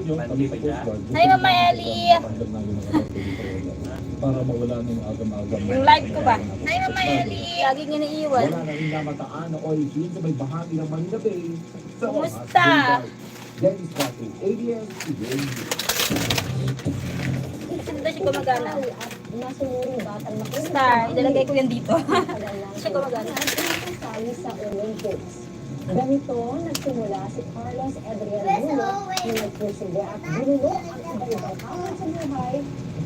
yung kami sa Coast Guard. Hi, Mama Ellie. Para mawala ng agam-agam. Yung live ko ba? Hi, Mama Ellie. Laging iniiwan. Wala na rin namataan o yun sa may bahagi ng Manila Bay. Sa Kumusta? Dennis Batu, ABS-CBN. Sinta siya gumagana. Nasunuring batang Star, ilalagay ko yan dito. Siya gumagana. Sali sa Olympics. Ganito nagsimula si Carlos Adrian Mulo na nagpursige at binulo ang iba-ibang hamon sa buhay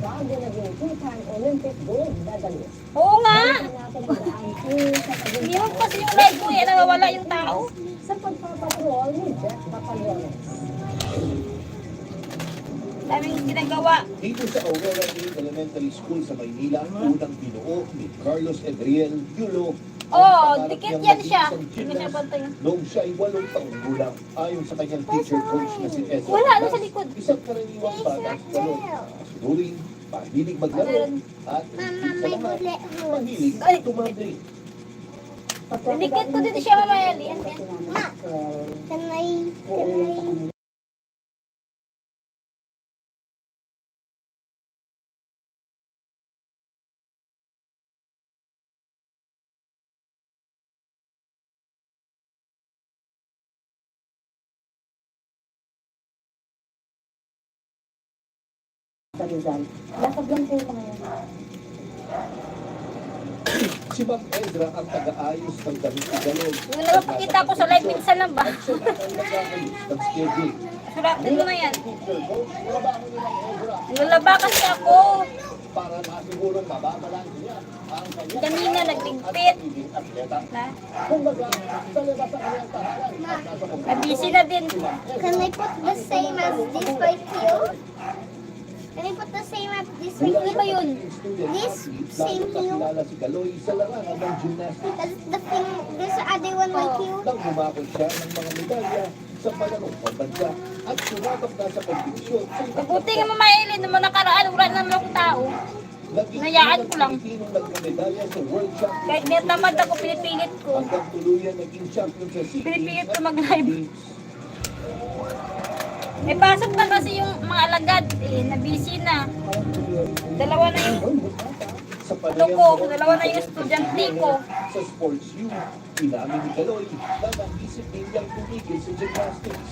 bago naging two-time Olympic gold medalist. Oo nga. Natin ang daan sa Hindi mo kasi yung live ko eh, nawawala yung tao. sa pagpapatrol ni Jeff Papaliones. Daming ginagawa. Dito sa Aurora Hill Elementary School sa Maynila, unang binuo ni Carlos Adriel Yulo. Oh, dikit yan siya. Hindi siya bantay. Noong siya ay 8 taong gulang, ayon sa kanyang teacher coach na si Ezra. Wala, ano sa likod? Isang karaniwang bata sa balon. Masunurin, mahilig maglaro, at sa lahat, mahilig tumambling. Dikit ko dito siya, Mama Ellie. Ma, can I Sa Rizal. Lakad lang po mga yan. Si Ma'am Ezra ang taga-ayos ng damit ni Galog. Yung napapakita ko sa live, minsan lang ba? At siya na ang nag-aayos ng schedule. Suratin mo na yan. Teacher coach, trabaho ni Ma'am Ezra Nalaba kasi ako. para masigurong mababalansin niya ang kanyang Kanina at nagligpit. pagiging atleta. Na, Kumbaga, sa labas ang kanyang tahanan at nasa busy na din. can I put the same as this right here? Can I put the same as this right Ano ba here? yun? This same here. Nakilala si Galoy sa larangan ng gymnastics That's the thing. There's other one right here. nang humakot siya ng mga medalya sa palarong pambansa at sumabak na sa kompetisyon sa ibang Mabuti nga, Mama Ellie, naman nakaraan, wala naman akong tao. Naging Hayaan ko lang. Pilipinong nagkamedalya sa World Championship. Kahit may tamad ako, pinipilit ko. Hanggang tuluyan naging champion sa City. Pinipilit ko mag-live. May pasok na kasi yung mga alagad, eh, na busy na. Dalawa na yung Sa ano ko, dalawa na yung estudyante ko. Sa sports U, inamin ni Galoy na naisip nilang tumigil sa gymnastics.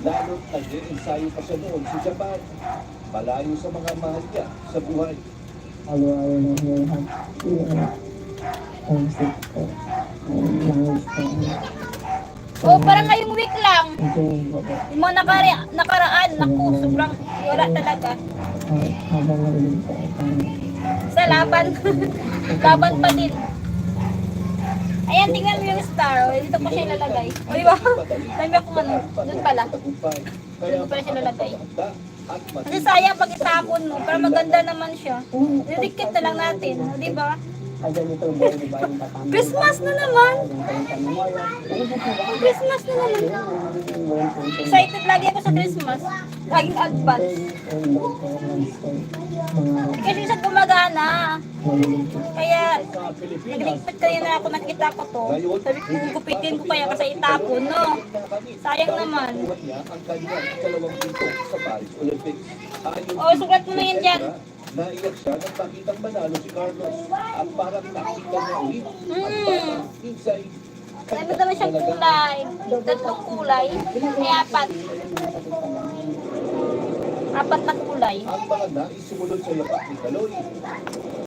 Lalo't nag-ensayo pa siya noon sa Japan. Malayo sa mga mahal niya sa buhay. Ayaw na hirap. Homesick ko. Language ko. O, parang ngayong week lang. Enjoying ko po. Yung mga nakaraan, naku, sobrang wala talaga. Habang narinig ko. Sa laban. Laban pa din. Ayan, tingnan mo yung star. O, dito ko siya ilalagay. O, di ba? Dami akong ano. Doon pala. Doon pala siya ilalagay. Kasi sayang pag itapon mo. Pero maganda naman siya. Didikit na lang natin. O, di ba? Ganito ba yung iba yung tatama? Christmas na naman. Christmas na naman. Excited lagi ako sa Christmas. Laging advance. Kasi sa gumagana. Kaya nagligpit kayo na ako, nakita ko to. Sabi ko, gupitin ko kaya kasi itapon, no? Sayang naman. Ang kanyang ikalawang pinto sa Paris Olympics. Oh, sugat mo na yan dyan. Naiyak siya nang makitang manalo si Carlos at parang nakita niya ulit ang parang insay. Sabi naman siyang kulay. Tatlong kulay. Ay, apat. Apat na kulay. Ang mga nais sumunod sa yapak ni Galoy.